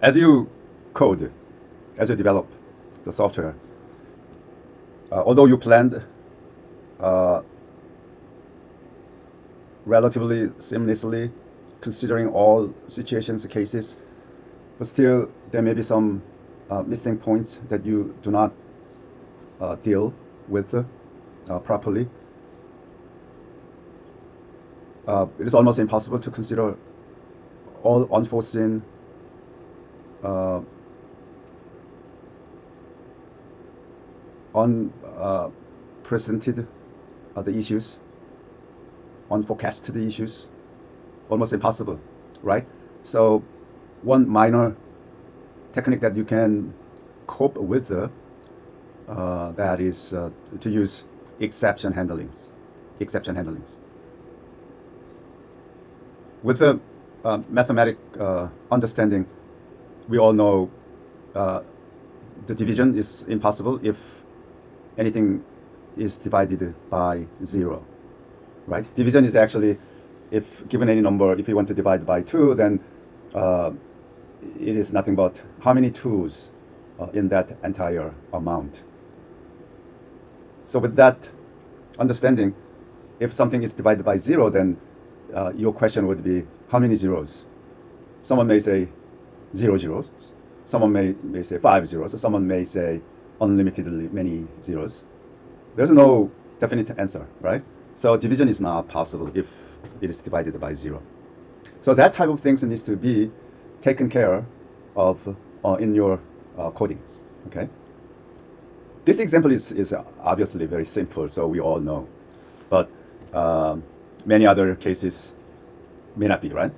As you code, as you develop the software, although you planned uh, relatively seamlessly, considering all situations, cases, but still there may be some missing points that you do not deal with properly. It is almost impossible to consider all unforeseen uh, unprecedented the issues, unforecasted issues, almost impossible, right? So one minor technique that you can cope with that is to use exception handlings. Exception handlings. With the mathematic understanding, we all know uh, the division is impossible if anything is divided by zero, right? Division is actually, if given any number, if you want to divide by 2, then uh, it is nothing but how many 2's in that entire amount. So with that understanding, if something is divided by 0, then your question would be how many zeros? Someone may say 0 zeros. Someone may say 5 zeros. Someone may say unlimitedly many zeros. There's no definite answer, right? So division is not possible if it is divided by 0. So that type of things needs to be taken care of in your codings, okay? This example is obviously very simple, so we all know. But many other cases may not be, right?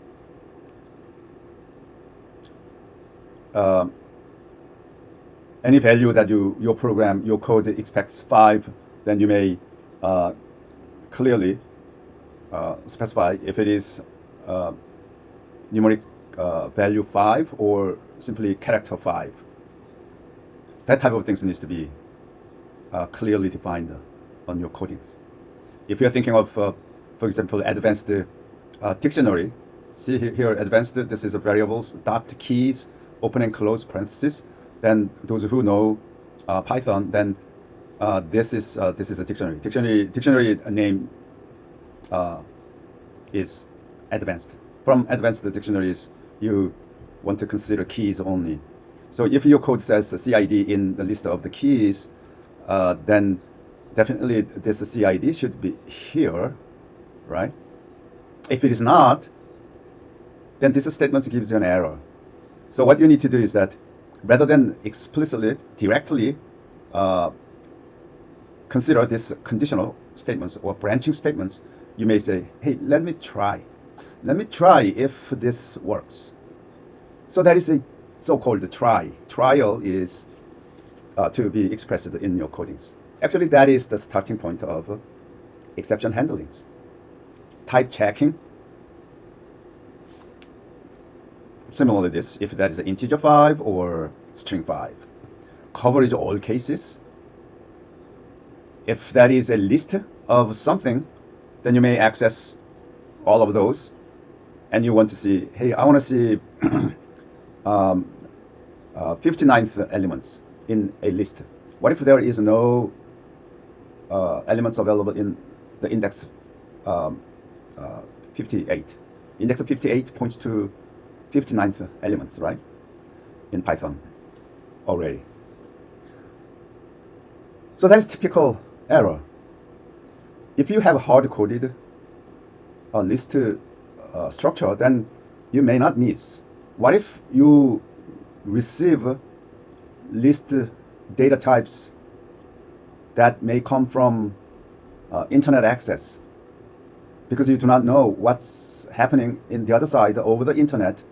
Any value that your program, your code expects 5, then you may clearly specify if it is numeric value 5 or simply character 5. That type of things needs to be clearly defined on your codings. If you're thinking of, for example, advanced dictionary, see here, advanced, this is a variables, dot keys, open and close parentheses. Then those who know Python, then this is a dictionary. Dictionary name is advanced. From advanced dictionaries, you want to consider keys only. So if your code says CID in the list of the keys, then definitely this CID should be here, right? If it is not, then this statement gives you an error. So what you need to do is that rather than explicitly, directly consider these conditional statements or branching statements, you may say, hey, let me try. Let me try if this works. So that is a so-called try. Trial is to be expressed in your codings. Actually, that is the starting point of exception handlings. Type checking. Similarly, this, if that is an integer 5 or string 5. Coverage all cases. If that is a list of something, then you may access all of those. And you want to see, hey, I want to see 59th elements in a list. What if there is no elements available in the index 58? Index 58 points to 59th elements, right? In Python already. So that's typical error. If you have hard-coded list structure, then you may not miss. What if you receive list data types that may come from internet access because you do not know what's happening in the other side over the internet?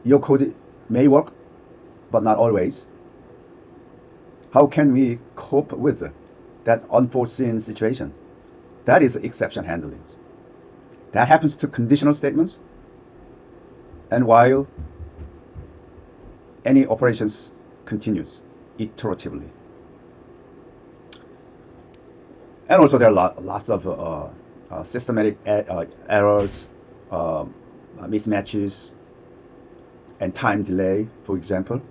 Your code may work, but not always. How can we cope with that unforeseen situation? That is exception handling. That happens to conditional statements and while any operations continues iteratively. And also there are lots of systematic errors, mismatches. and time delay, for example.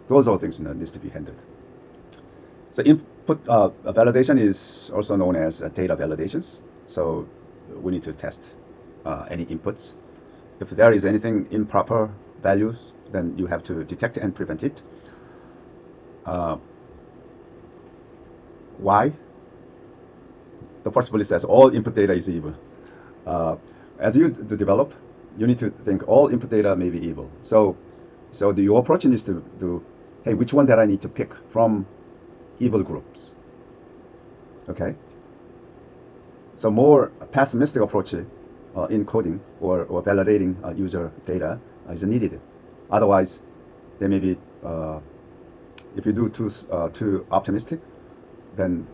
Those are things that needs to be handled. So input validation is also known as data validations. So we need to test any inputs. If there is anything improper values, then you have to detect and prevent it. Why? The first bullet says all input data is evil. As you develop, you need to think all input data may be evil. So your approach is to do, hey, which one that I need to pick from evil groups? Okay. So more pessimistic approach in coding or validating user data is needed. Otherwise, there may be, if you do too optimistic, then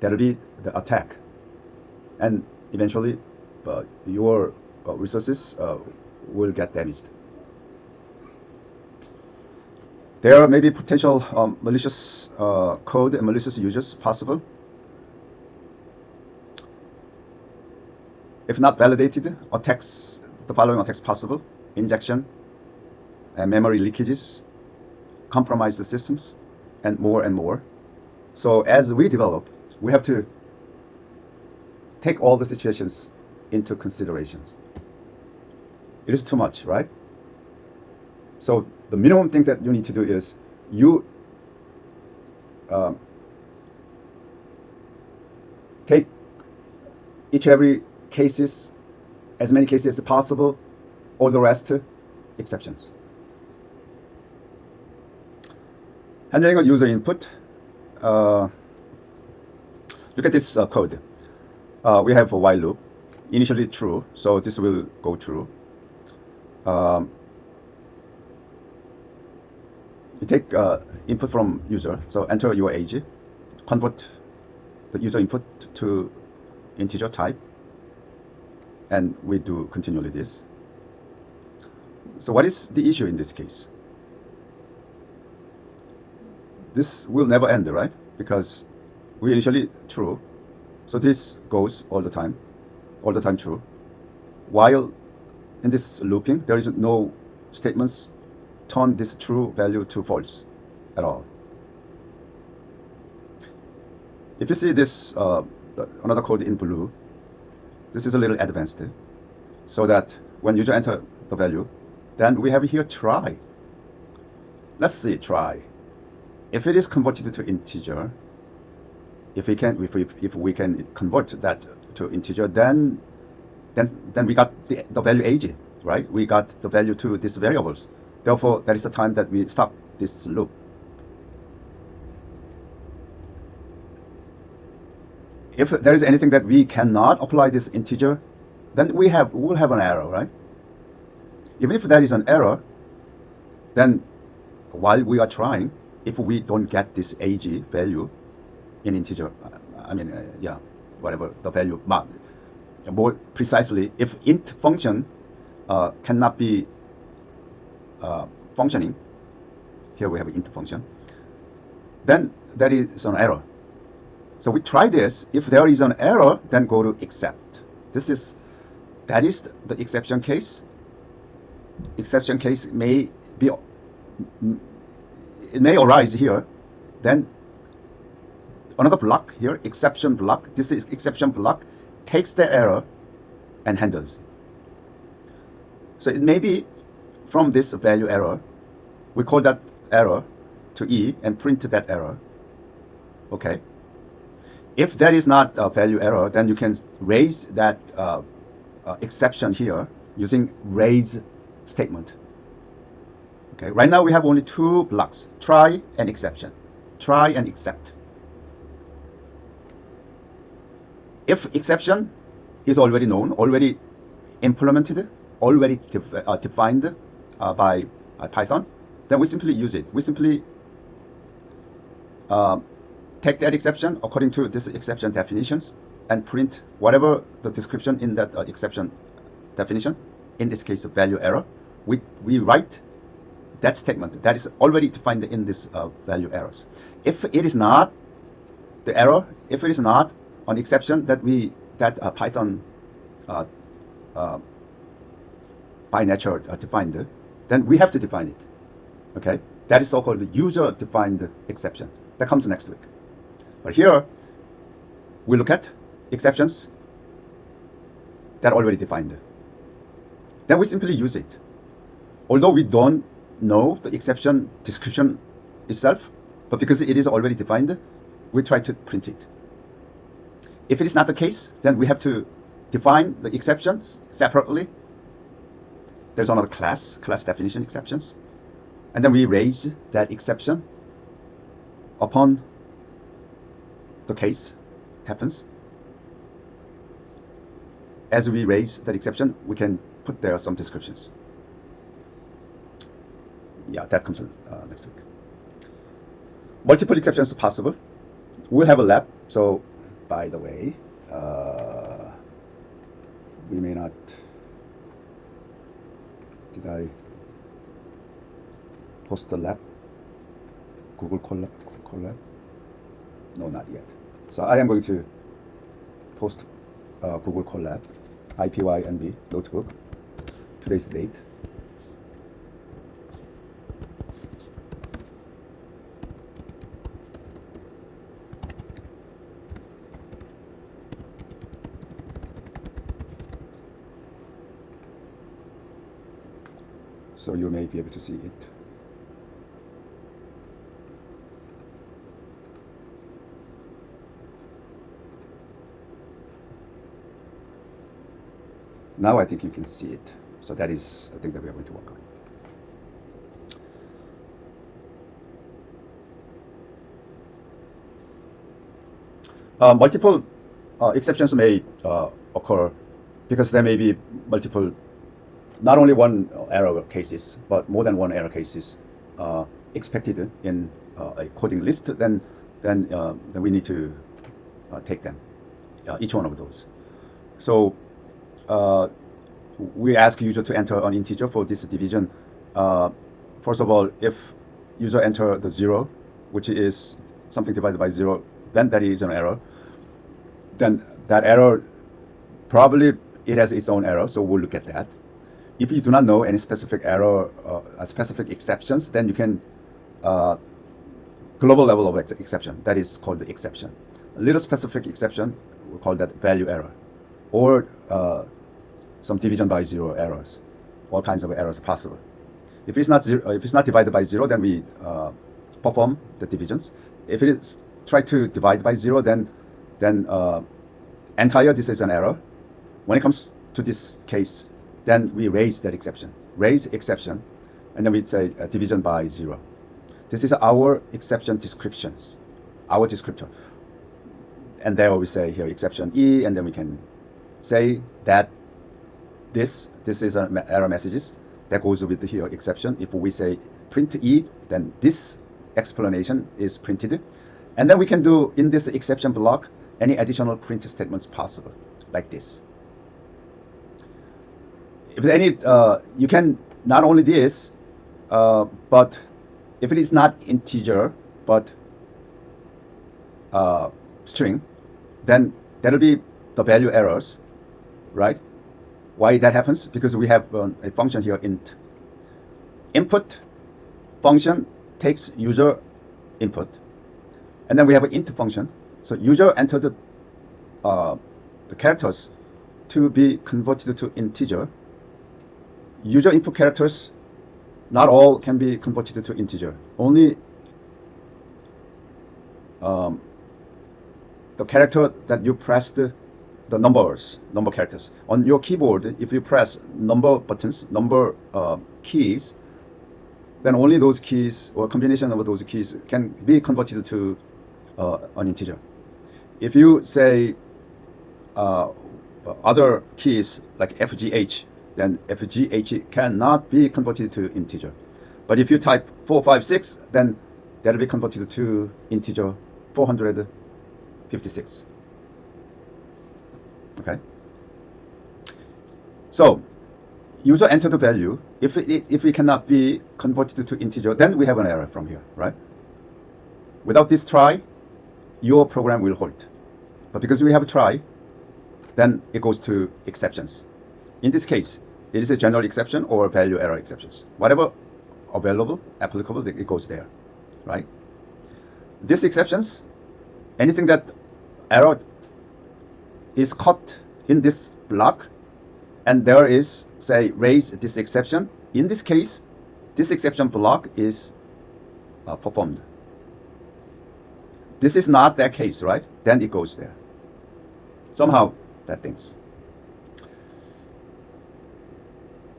that'll be the attack, and eventually your resources will get damaged. There may be potential malicious code and malicious users possible. If not validated, attacks, the following attacks possible: injection, and memory leakages, compromised systems, and more and more. So as we develop, we have to take all the situations into consideration. It is too much, right? So the minimum thing that you need to do is you take every cases, as many cases as possible, all the rest exceptions. Handling a user input. Look at this code. We have a while loop, initially true, so this will go true. You take input from user, so enter your age, convert the user input to integer type, and we do continually this. So what is the issue in this case? This will never end, right? Because we initially true, so this goes all the time true. While in this looping, there is no statements turn this true value to false at all. If you see this another code in blue, this is a little advanced, so that when user enter the value, then we have here try. Let's see try. If it is converted to integer, if we can convert that to integer, then we got the value age, right? We got the value to these variables. Therefore, that is the time that we stop this loop. If there is anything that we cannot apply this integer, then we'll have an error, right? Even if that is an error, then while we are trying, if we don't get this age value in integer, whatever the value, more precisely, if int function cannot be functioning, here we have an int function, then that is an error. So we try this. If there is an error, then go to except. That is the exception case. Exception case may arise here. Then another block here, exception block. This is exception block takes the error and handles. So it may be from this value error, we call that error to E and print that error. Okay. If that is not a value error, then you can raise that exception here using raise statement. Okay. Right now we have only two blocks: try and exception. Try and except. If exception is already known, already implemented, already defined by Python, then we simply use it. We simply take that exception according to this exception definitions and print whatever the description in that exception definition, in this case of value error. We write that statement that is already defined in this value errors. If it is not the error, if it is not an exception that we that Python by nature defined, then we have to define it. Okay, that is so-called user-defined exception. That comes next week. But here we look at exceptions that are already defined. Then we simply use it. Although we don't know the exception description itself, but because it is already defined, we try to print it. If it is not the case, then we have to define the exceptions separately. There's another class definition exceptions. And then we raise that exception upon the case happens. As we raise that exception, we can put there some descriptions. Yeah, that comes next week. Multiple exceptions are possible. We'll have a lab. So, by the way, we may not. Did I post the lab? Google Colab? No, not yet. So I am going to post Google Colab, IPYNB notebook. Today's date. So you may be able to see it. Now I think you can see it. So that is the thing that we are going to work on. Multiple exceptions may occur because there may be multiple, not only one error cases, but more than one error cases expected in a coding list. Then we need to take them, each one of those. So we ask user to enter an integer for this division. First of all, if user enter the 0, which is something divided by 0, then that is an error. Then that error, probably it has its own error, so we'll look at that. If you do not know any specific error, specific exceptions, then you can global level of exception. That is called the exception. A little specific exception, we call that value error, or some division by 0 errors. All kinds of errors are possible. If it's not divided by 0, then we perform the divisions. If it is try to divide by 0, then entire this is an error. When it comes to this case, then we raise that exception. Raise exception, and then we say division by 0. This is our exception descriptions, our descriptor. And there we say here exception E, and then we can say that this is an error messages that goes with here exception. If we say print E, then this explanation is printed. And then we can do in this exception block any additional print statements possible, like this. If any, you can not only this, but if it is not integer but string, then that'll be the value errors, right? Why that happens? Because we have a function here, int. Input function takes user input, and then we have an int function. So user entered the characters to be converted to integer. User input characters, not all can be converted to integer. Only the character that you pressed, the number characters. On your keyboard, if you press number buttons, number keys, then only those keys or combination of those keys can be converted to an integer. If you say other keys like FGH, then FGH cannot be converted to integer. But if you type 456, then that'll be converted to integer 456. Okay. So user enter the value. If it cannot be converted to integer, then we have an error from here, right? Without this try, your program will halt. But because we have a try, then it goes to exceptions. In this case, it is a general exception or value error exceptions. Whatever available, applicable, it goes there, right? These exceptions, anything that error is caught in this block, and there is, say, raise this exception. In this case, this exception block is performed. This is not that case, right? Then it goes there. Somehow that things.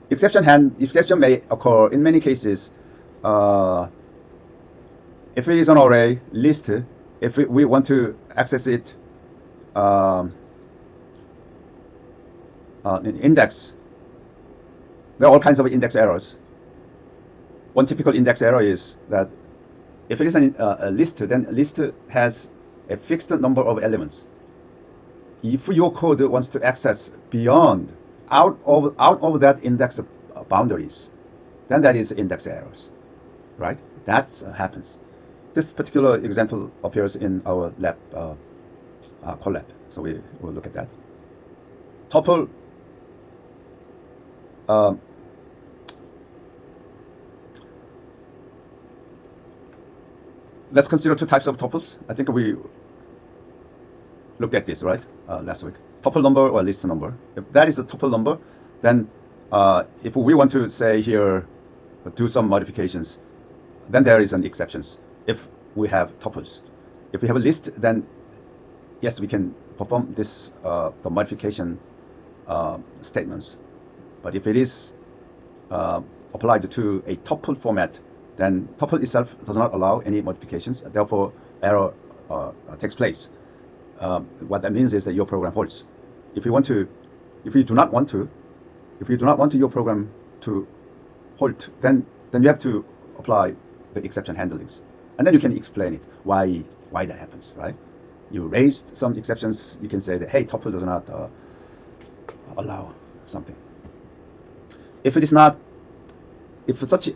Exception may occur in many cases. If it is an array list, if we want to access it in index, there are all kinds of index errors. One typical index error is that if it is a list, then a list has a fixed number of elements. If your code wants to access beyond, out of that index boundaries, then that is index errors, right? That happens. This particular example appears in our lab, Colab. So we will look at that. Tuple. Let's consider two types of tuples. I think we looked at this, right, last week. Tuple number or list number. If that is a tuple number, then if we want to say here, do some modifications, then there is an exceptions. If we have tuples, if we have a list, then yes, we can perform this the modification statements. But if it is applied to a tuple format, then tuple itself does not allow any modifications. Therefore, error takes place. What that means is that your program halts. If you do not want your program to halt, then you have to apply the exception handlings, and then you can explain it why that happens, right? You raised some exceptions. You can say that, hey, tuple does not allow something. If such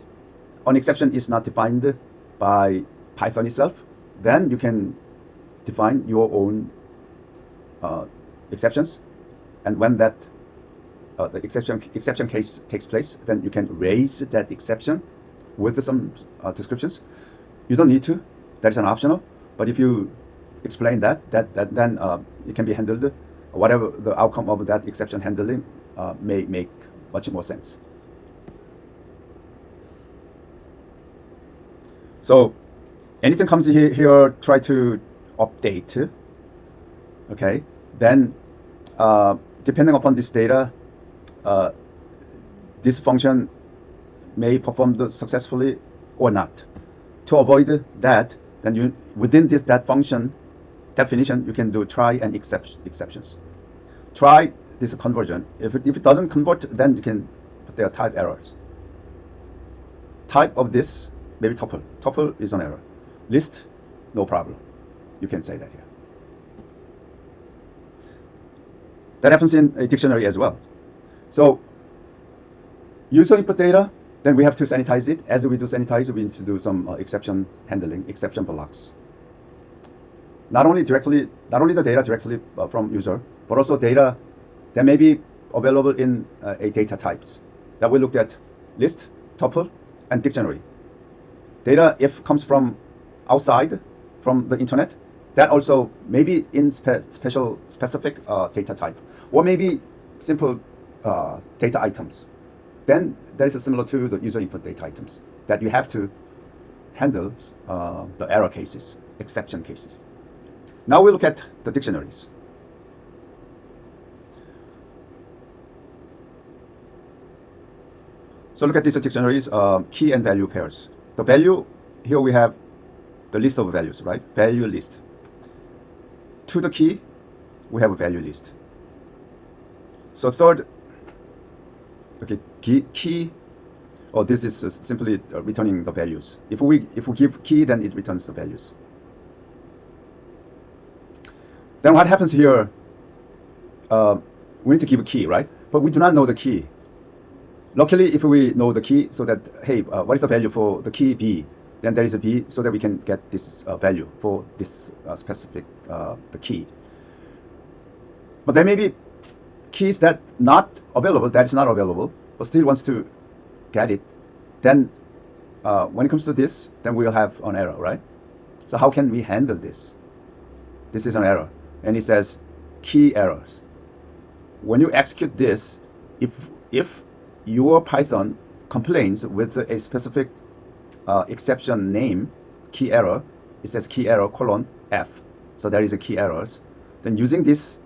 an exception is not defined by Python itself, then you can define your own exceptions, and when that the exception case takes place, then you can raise that exception with some descriptions. You don't need to. That is an optional. But if you explain then it can be handled. Whatever the outcome of that exception handling may make much more sense. So anything comes here, try to update. Okay, then depending upon this data, this function may perform successfully or not. To avoid that, then you within that function definition, you can do try and exceptions. Try this conversion. If it doesn't convert, then you can put there type errors. Type of this, maybe tuple. Tuple is an error. List, no problem. You can say that here. That happens in a dictionary as well. So user input data, then we have to sanitize it. As we do sanitize, we need to do some exception handling, exception blocks. Not only the data directly from user, but also data that may be available in a data types that we looked at: list, tuple, and dictionary. Data if comes from outside, from the internet, that also maybe in specific data type, or maybe simple data items. Then that is similar to the user input data items that you have to handle the error cases, exception cases. Now we look at the dictionaries. So look at these dictionaries, key and value pairs. The value, here we have the list of values, right? Value list. To the key, we have a value list. So third, okay, key, or this is simply returning the values. If we give key, then it returns the values. Then what happens here? We need to give a key, right? But we do not know the key. Luckily, if we know the key, so that, hey, what is the value for the key B? Then there is a B, so that we can get this value for this specific the key. But there may be keys that not available, that is not available, but still wants to get it, then when it comes to this, then we'll have an error, right? So how can we handle this? This is an error, and it says key errors. When you execute this, if your Python complains with a specific exception name, key error, it says key error colon F. So there is a key errors. Then using this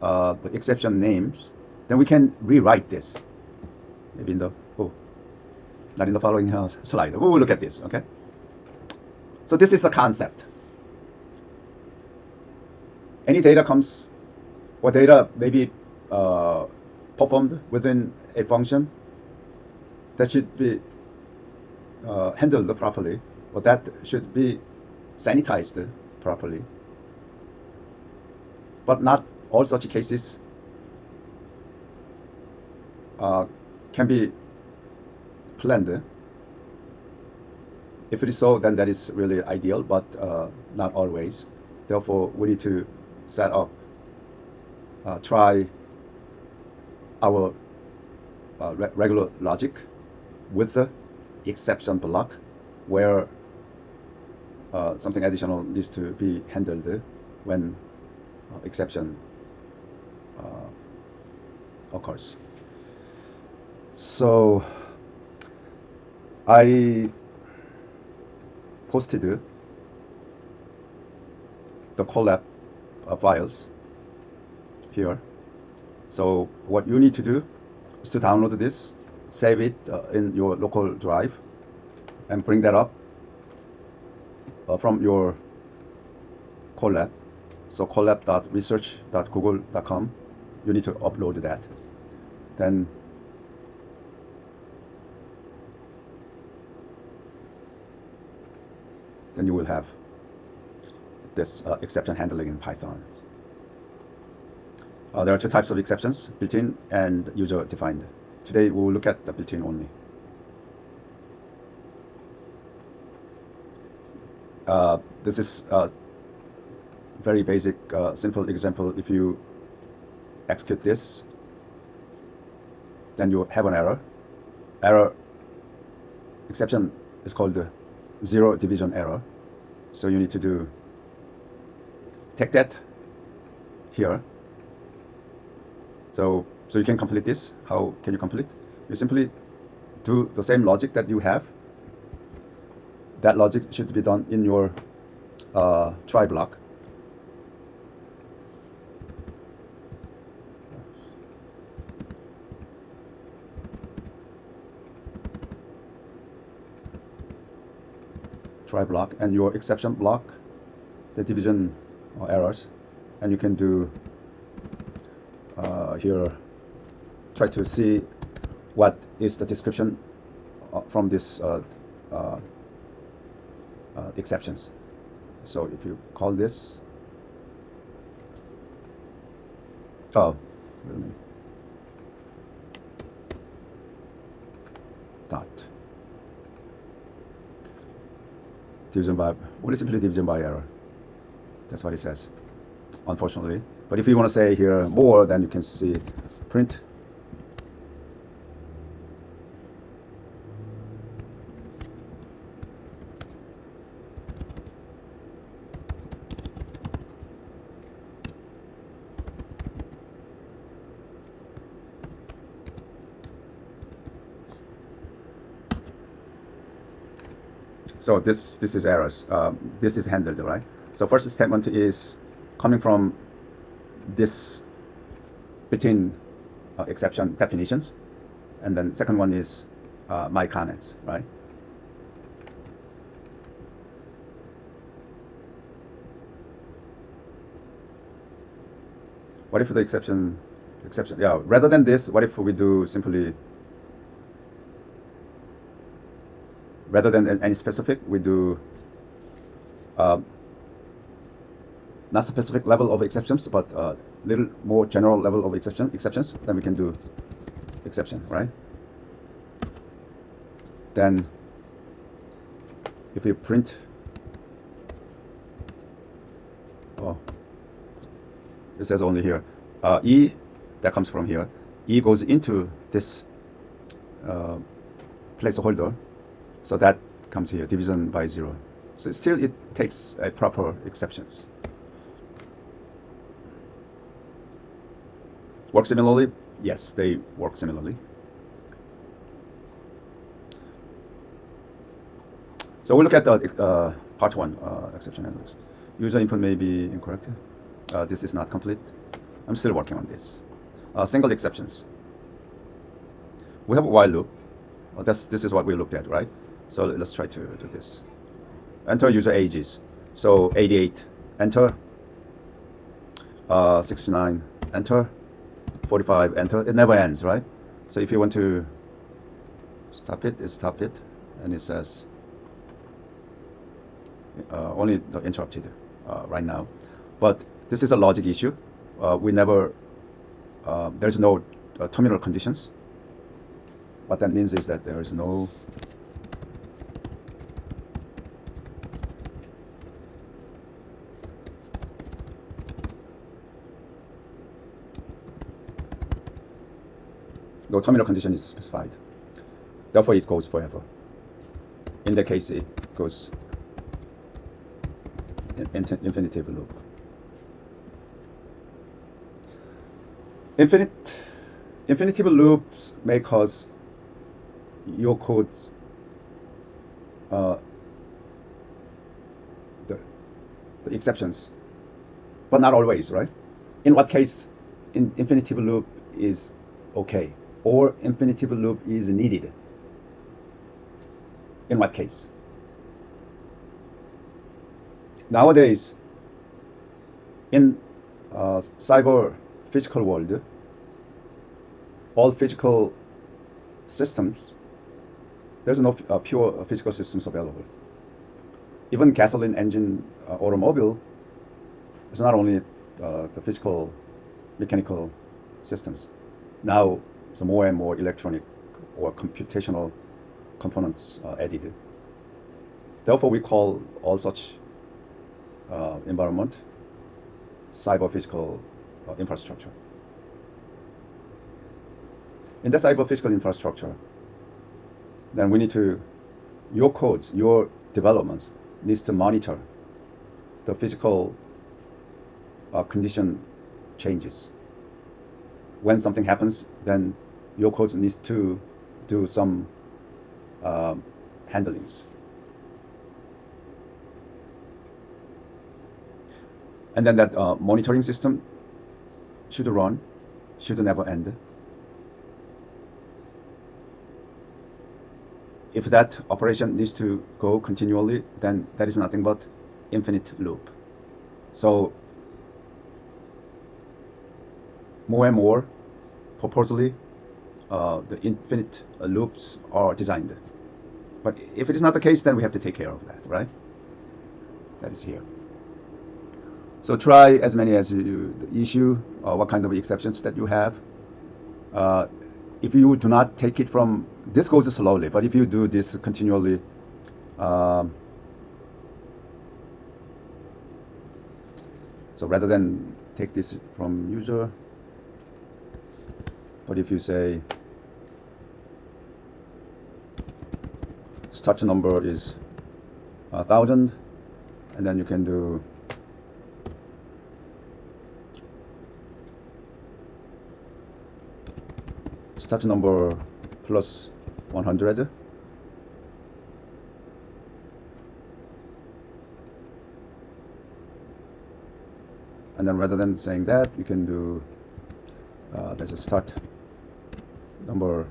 the exception names, then we can rewrite this. Maybe in the not in the following slide. We will look at this. Okay. So this is the concept. Any data comes, or data maybe performed within a function that should be handled properly, or that should be sanitized properly. But not all such cases can be planned. If it is so, then that is really ideal, but not always. Therefore, we need to set up, try our regular logic with the exception block, where something additional needs to be handled when exception occurs. So I posted the collab files here. So what you need to do is to download this, save it in your local drive, and bring that up from your Colab. So colab.research.google.com, you need to upload that. Then you will have this exception handling in Python. There are two types of exceptions, built-in and user-defined. Today we will look at the built-in only. This is a very basic, simple example. If you execute this, then you have an error. Error exception is called the zero division error. So you need to take that here. So you can complete this. How can you complete? You simply do the same logic that you have. That logic should be done in your try block. Try block and your exception block, the division errors, and you can do here, try to see what is the description from this exceptions. So if you call this, dot division by, what is simply division by error. That's what it says, unfortunately. But if you want to say here more, then you can see print so this is errors. This is handled, right? So first statement is coming from this between exception definitions, and then second one is my comments, right? What if the exception, yeah, rather than this, what if we do simply, rather than any specific, we do not specific level of exceptions, but a little more general level of exceptions, then we can do exception, right? Then if we print, it says only here, E that comes from here. E goes into this placeholder, so that comes here, division by 0. So still it takes a proper exceptions. Work similarly? Yes, they work similarly. So we look at the part 1, exception handlers. User input may be incorrect. This is not complete. I'm still working on this. Single exceptions. We have a while loop. This is what we looked at, right? So let's try to do this. Enter user ages. So 88, enter. 69, enter. 45, enter. It never ends, right? So if you want to stop it, stop it, and it says only the interrupted right now. But this is a logic issue. We never, there's no terminal conditions. What that means is that there is no terminal condition is specified. Therefore, it goes forever. In the case, it goes infinitive loop. Infinitive loops may cause your code the exceptions, but not always, right? In what case infinitive loop is okay, or infinitive loop is needed? In what case? Nowadays, in cyber physical world, all physical systems, there's no pure physical systems available. Even gasoline engine automobile is not only the physical mechanical systems. Now, so more and more electronic or computational components added. Therefore, we call all such environment cyber physical infrastructure. In the cyber physical infrastructure, then we need to, your codes, your developments needs to monitor the physical condition changes. When something happens, then your code needs to do some handlings. And then that monitoring system should run, should never end. If that operation needs to go continually, then that is nothing but infinite loop. So more and more, purposely, the infinite loops are designed. But if it is not the case, then we have to take care of that, right? That is here. So try as many as you issue, what kind of exceptions that you have. If you do not take it from, this goes slowly, but if you do this continually, so rather than take this from user, but if you say start number is 1,000, and then you can do start number plus 100, and then rather than saying that, you can do there's a start number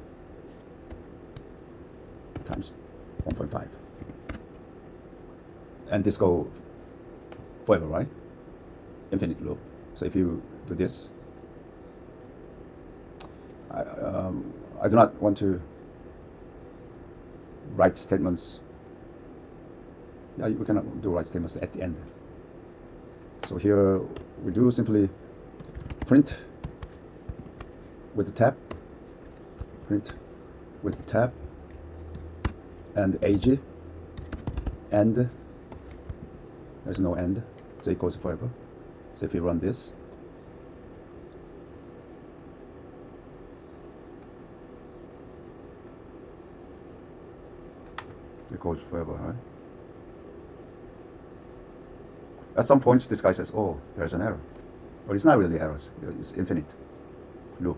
times 1.5, and this go forever, right? Infinite loop. So if you do this, I do not want to write statements. Yeah, we cannot do write statements at the end. So here we do simply print with the tab, print with the tab, and ag, and there's no end, so it goes forever. So if you run this, goes forever, right? At some point, this guy says, "Oh, there's an error," but it's not really errors. It's infinite loop.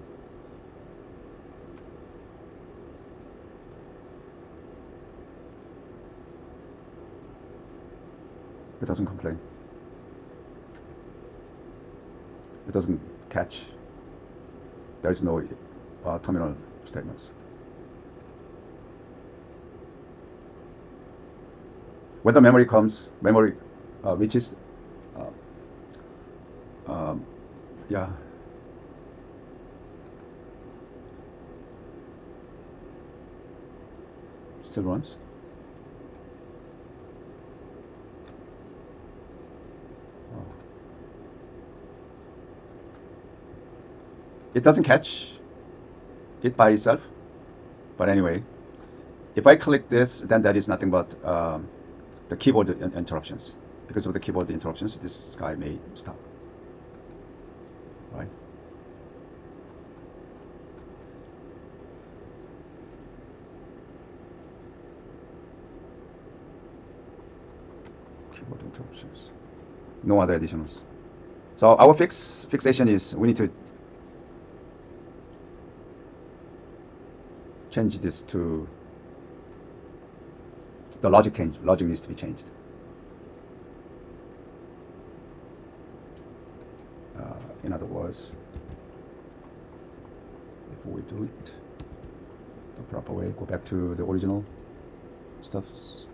It doesn't complain. It doesn't catch. There is no terminal statements. When the memory reaches, yeah, still runs. It doesn't catch it by itself, but anyway, if I click this, then that is nothing but the keyboard interruptions. Because of the keyboard interruptions, this guy may stop, right? Keyboard interruptions. No other additionals. So our fixation is we need to change this to the logic change. Logic needs to be changed. In other words, if we do it the proper way, go back to the original stuffs.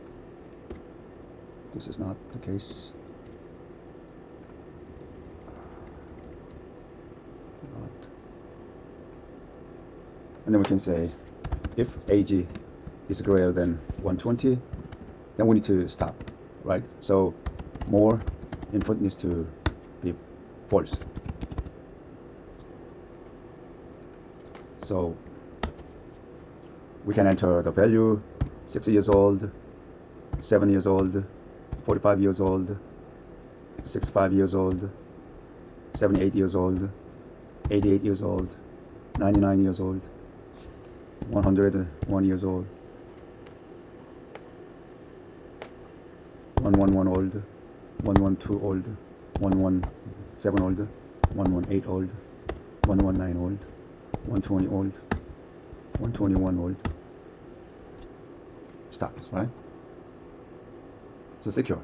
This is not the case. Not. And then we can say if AG is greater than 120, then we need to stop, right? So more input needs to be false. So we can enter the value 60 years old, 7 years old, 45 years old, 65 years old, 78 years old, 88 years old, 99 years old, 101 years old, 111 old, 112 old, 117 old, 118 old, 119 old, 120 old, 121 old. Stops, right? So secure.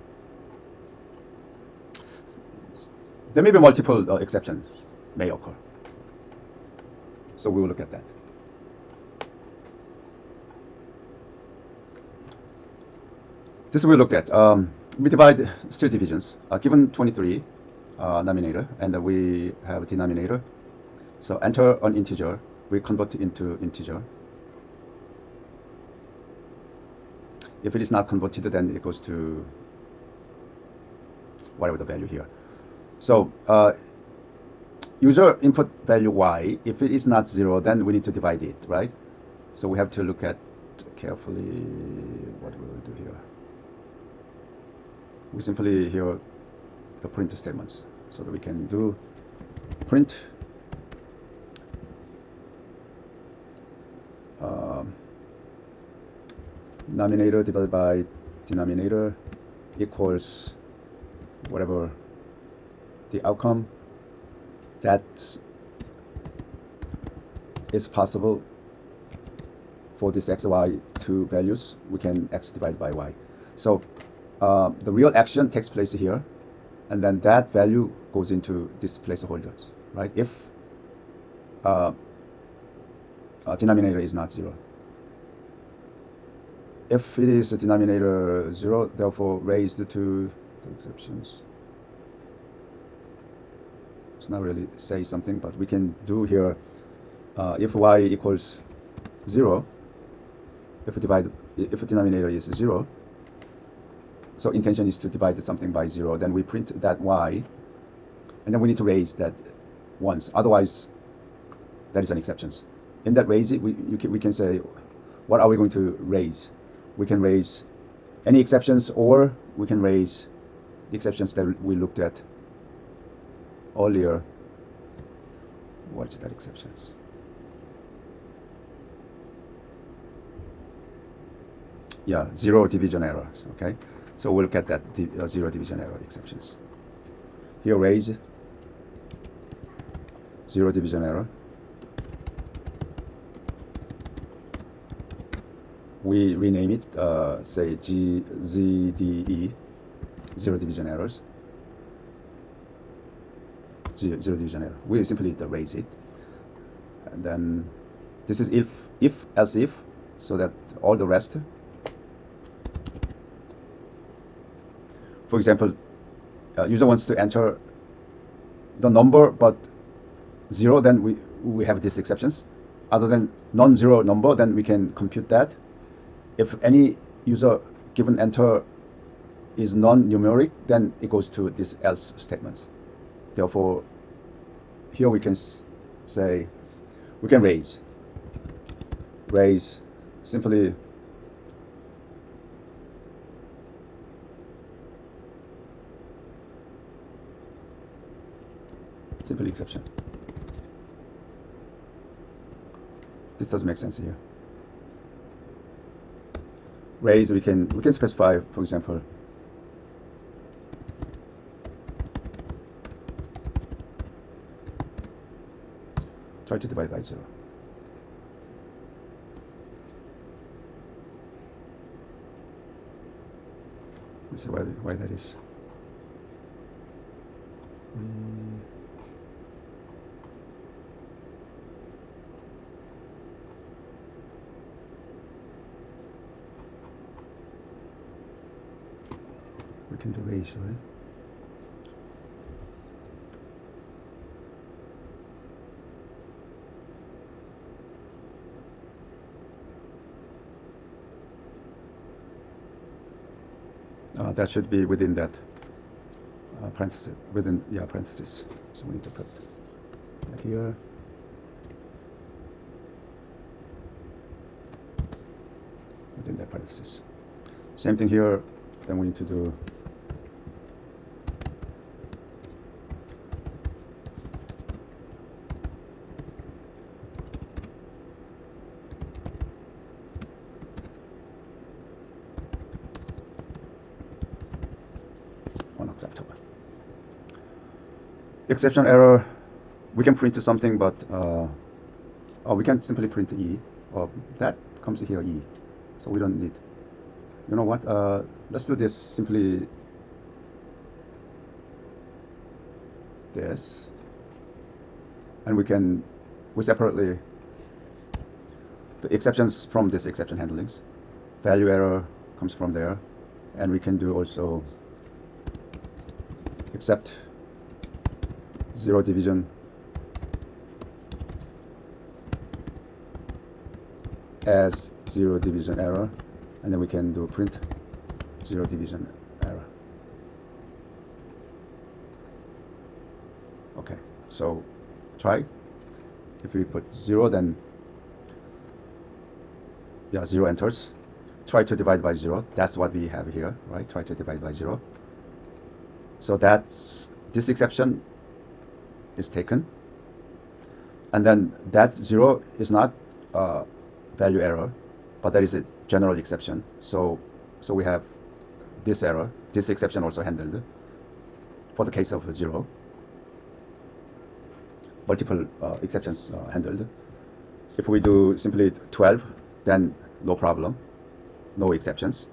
There may be multiple exceptions may occur. So we will look at that. This we looked at. We divide still divisions. Given 23 nominator, and we have denominator. So enter an integer, we convert it into integer. If it is not converted, then it goes to whatever the value here. So user input value y, if it is not 0, then we need to divide it, right? So we have to look at carefully what we will do here. We simply here the print statements, so that we can do print nominator divided by denominator equals whatever the outcome that is possible for this x, y, two values. We can x divided by y. So the real action takes place here, and then that value goes into this placeholders, right? If denominator is not 0. If it is a denominator 0, therefore raised to the exceptions. It's not really say something, but we can do here if y equals 0, if a denominator is 0, so intention is to divide something by 0, then we print that y, and then we need to raise that once. Otherwise, that is an exception. In that raise, we can say, what are we going to raise? We can raise any exceptions, or we can raise the exceptions that we looked at earlier. What is that exceptions? zero division errors. Okay, so we'll get that zero division error exceptions. Here raise zero division error. We rename it, say ZDE, zero division errors. Zero division error. We simply raise it, and then this is if else if, so that all the rest. For example, user wants to enter the number but zero, then we have these exceptions. Other than non-zero number, then we can compute that. If any user given enter is non-numeric, then it goes to this else statements. Therefore, here we can say we can raise simply exception. This doesn't make sense here. Raise, we can specify, for example, try to divide by 0. Let's see why that is. We can do raise, right? That should be within that parenthesis, parenthesis. So we need to put that here. Within that parenthesis. Same thing here, then we need to do unacceptable. Exception error, we can print something, but we can simply print E, or that comes here E, so we don't need. You know what? Let's do this simply. This, and we separately the exceptions from this exception handlings. Value error comes from there, and we can do also except zero division as zero division error, and then we can do print zero division error. Okay, so try. If we put 0, then 0 enters. Try to divide by 0. That's what we have here, right? Try to divide by 0. So that's this exception is taken, and then that 0 is not value error, but that is a general exception. So we have this error, this exception also handled for the case of 0. Multiple exceptions handled. If we do simply 12, then no problem, no exceptions.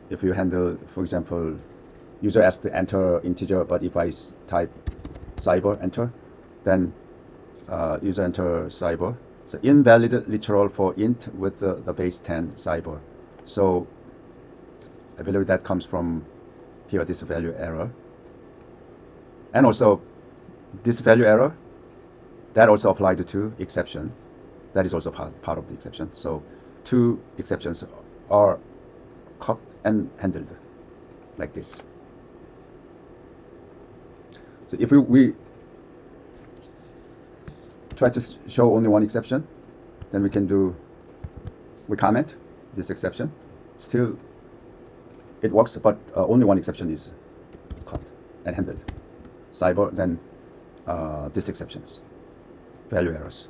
If you handle, for example, user asks to enter integer, but if I type cyber enter, then user enter cyber. So invalid literal for int with the base 10 cyber. So I believe that comes from here, this value error. And also this value error, that also applied to exception. That is also part of the exception. So 2 exceptions are caught and handled like this. So if we try to show only one exception, then we comment this exception. Still, it works, but only one exception is caught and handled. Cyber, then these exceptions, value errors.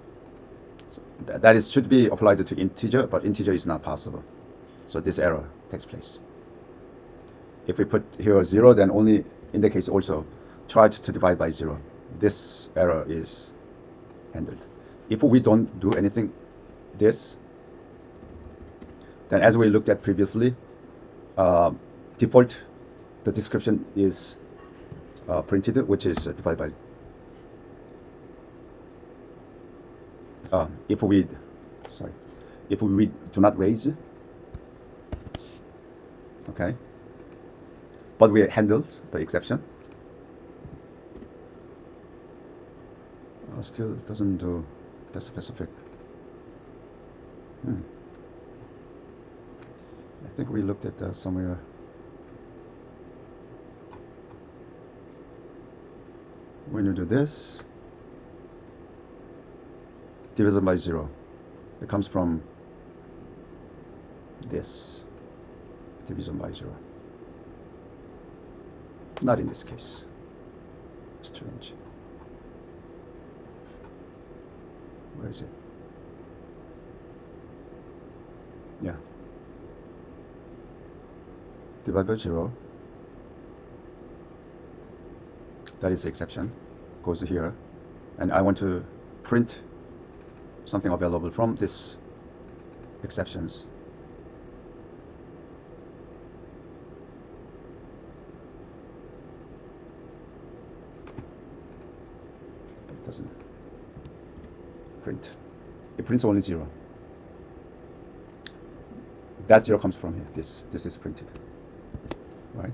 So that should be applied to integer, but integer is not possible. So this error takes place. If we put here 0, then only in the case also try to divide by 0. This error is handled. If we don't do anything, this, then as we looked at previously, default, the description is printed, which is divided by, if we do not raise, okay, but we handled the exception, still doesn't do the specific. I think we looked at somewhere. When you do this, division by 0, it comes from this division by 0. Not in this case. Strange. Where is it? Yeah. Divide by 0. That is the exception. Goes here. And I want to print something available from this exceptions. But it doesn't print. It prints only 0. That 0 comes from here. This is printed. Right?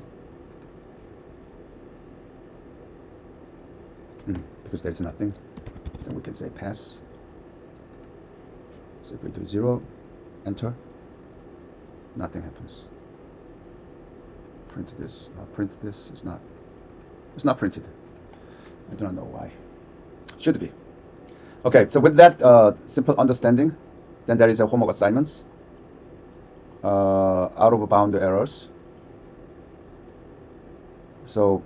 Because there is nothing, then we can say pass. So if we do 0, enter, nothing happens. Print this. It's not printed. I do not know why. Should be. Okay, so with that simple understanding, then there is a homework assignments. Out of bound errors. So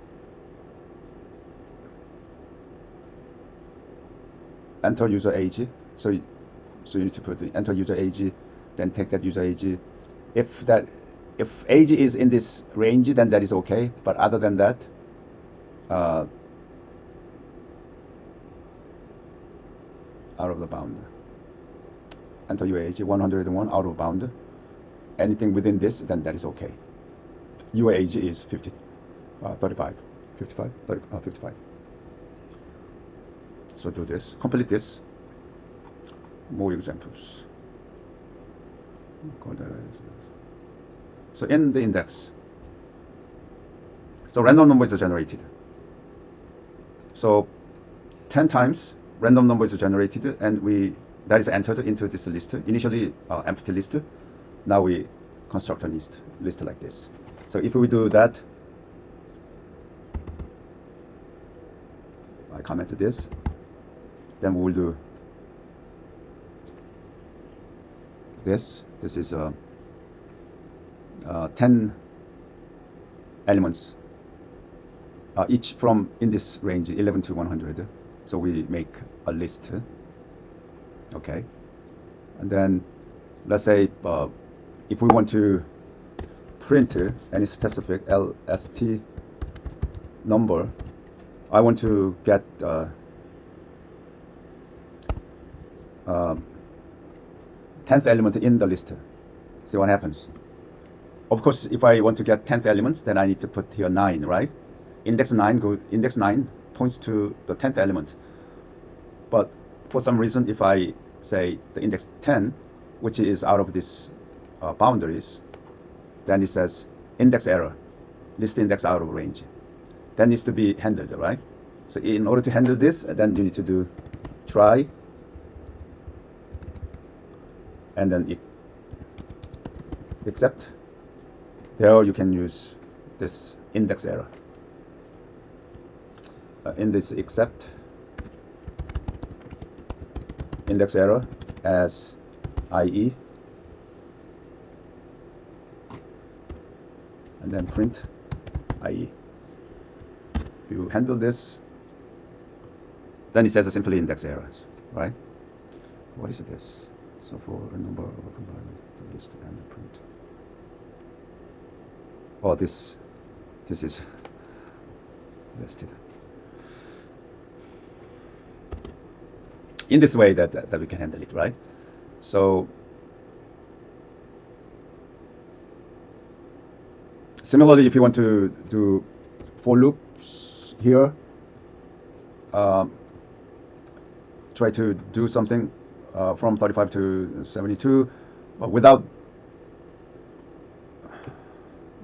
enter user age. So you need to put the enter user age, then take that user age. If age is in this range, then that is okay. But other than that, out of the bound. Enter your age 101 out of bound. Anything within this, then that is okay. Your age is 55. So do this, complete this. More examples. So in the index, so random number is generated. So 10 times random number is generated, and that is entered into this list. Initially empty list. Now we construct a list like this. So if we do that, I comment this, then we will do this. This is 10 elements, each from in this range 11 to 100. So we make a list. Okay, and then let's say if we want to print any specific LST number, I want to get 10th element in the list. See what happens. Of course, if I want to get 10th elements, then I need to put here 9, right? Index 9 points to the 10th element. But for some reason, if I say the index 10, which is out of this boundaries, then it says index error, list index out of range. That needs to be handled, right? So in order to handle this, then you need to do try, and then except. There you can use this index error. In this except index error as IE, and then print IE. You handle this, then it says simply index errors, right? What is this? So for a number of combined the list and the print. or this is listed. In this way that we can handle it, right? So similarly, if you want to do for loops here, try to do something from 35 to 72, but without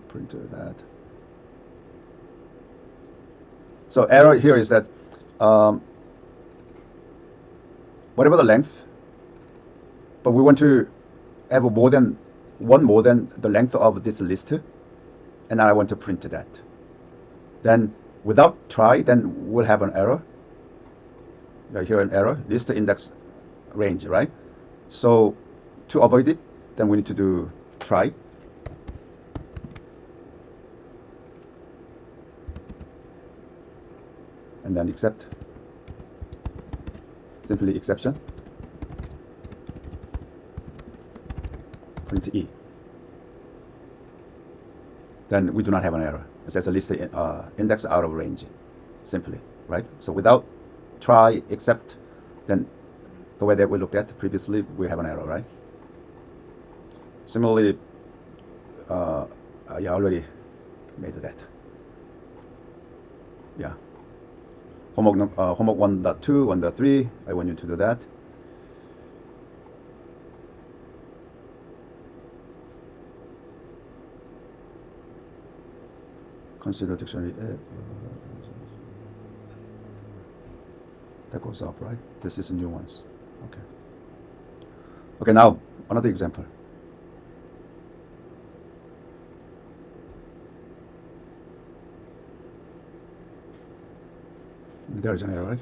printer that. So error here is that whatever the length, but we want to have more than the length of this list, and I want to print that. Then without try, then we'll have an error. Here an error, list index range, right? So to avoid it, then we need to do try. And then except, simply exception, print E. Then we do not have an error. It says a list index out of range, simply, right? So without try, except, then the way that we looked at previously, we have an error, right? Similarly, I already made that. Yeah. Homework 1.2, 1.3, I want you to do that. Consider dictionary. That goes up, right? This is new ones. Okay. Okay, now another example. There's an error, right?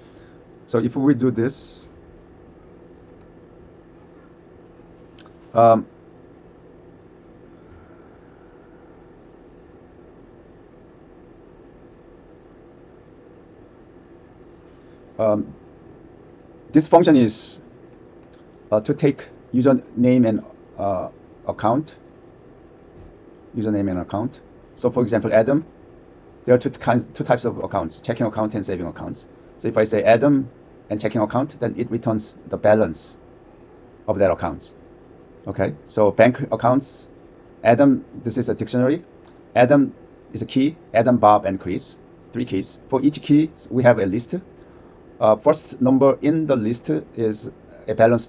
So if we do this, this function is to take username and account. Username and account. So for example, Adam, there are two types of accounts, checking account and saving accounts. So if I say Adam and checking account, then it returns the balance of that accounts. Okay, so bank accounts, Adam, this is a dictionary. Adam is a key, Adam, Bob, and Chris, 3 keys. For each key, we have a list. First number in the list is a balance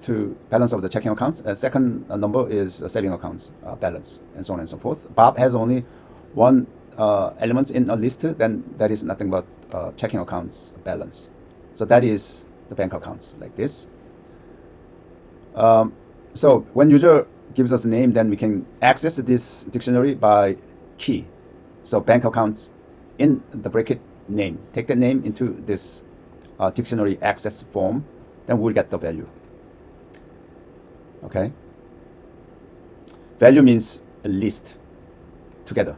of the checking accounts. Second number is a saving accounts balance, and so on and so forth. Bob has only one element in a list, then that is nothing but checking accounts balance. So that is the bank accounts, like this. So when user gives us a name, then we can access this dictionary by key. So bank accounts in the bracket name. Take the name into this dictionary access form, then we'll get the value. Okay. Value means a list together.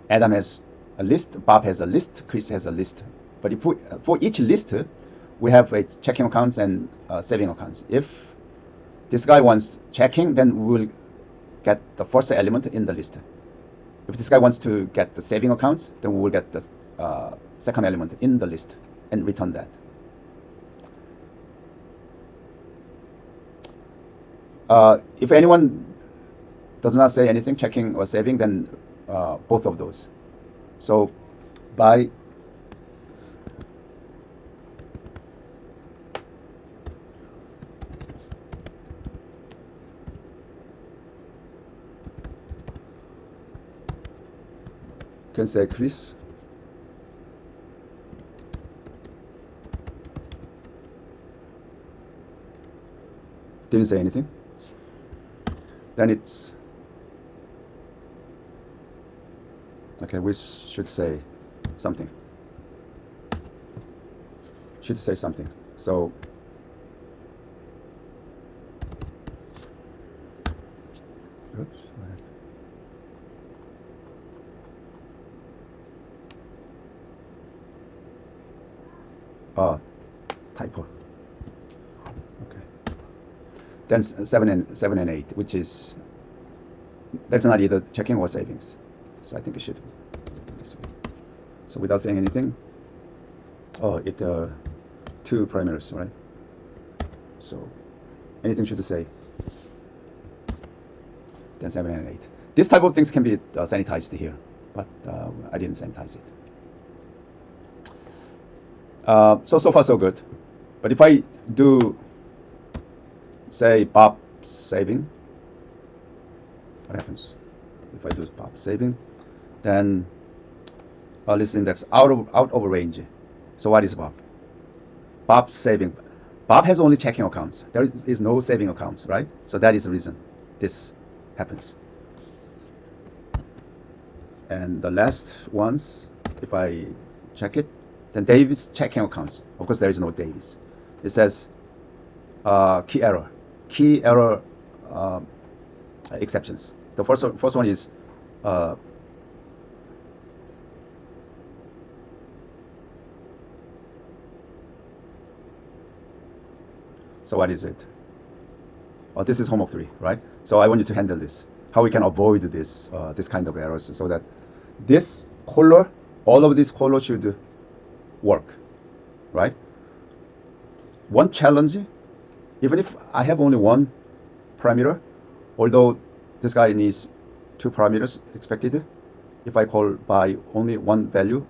Adam has a list, Bob has a list, Chris has a list. But if we, for each list, we have a checking accounts and saving accounts. If this guy wants checking, then we will get the first element in the list. If this guy wants to get the saving accounts, then we will get the second element in the list and return that. If anyone does not say anything, checking or saving, then both of those. So by can say Chris didn't say anything, then it's okay. We should say something. Should say something. So oops. Typo. Okay. Then 7 and 8, which is that's not either checking or savings. So I think it should be this way. So without saying anything, oh, it two parameters, right? So anything should say then 7 and 8. This type of things can be sanitized here, but I didn't sanitize it. So far so good. But if I do say Bob saving, what happens? If I do Bob saving, then list index out of range. So what is Bob? Bob saving. Bob has only checking accounts. There is no saving accounts, right? So that is the reason this happens. And the last ones, if I check it, then David's checking accounts. Of course, there is no David's. It says key error exceptions. The first one is so what is it? Oh, this is homework 3, right? So I want you to handle this. How we can avoid this this kind of errors, so that this color, all of this color should work, right? One challenge, even if I have only one parameter, although this guy needs 2 parameters expected, if I call by only one value,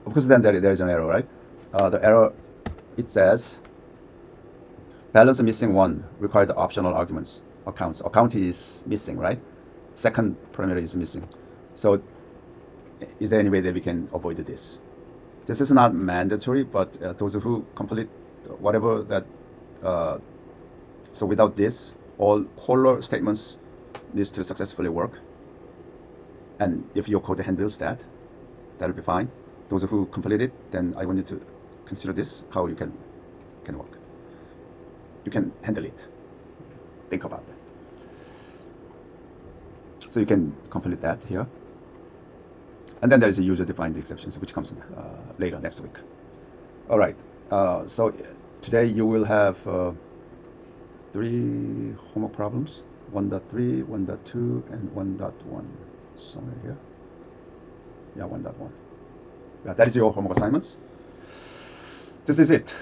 of course then there is an error, right? The error, it says balance missing 1 required optional arguments accounts. Account is missing, right? Second parameter is missing. So is there any way that we can avoid this? This is not mandatory, but those who complete whatever that, so without this, all color statements needs to successfully work. And if your code handles that, that'll be fine. Those who complete it, then I want you to consider this, how you can work. You can handle it. Think about that. So you can complete that here. And then there is a user-defined exceptions, which comes later next week. All right. So today you will have 3 homework problems: 1.3, 1.2, and 1.1. Somewhere here. Yeah, 1.1. Yeah, that is your homework assignments. This is it.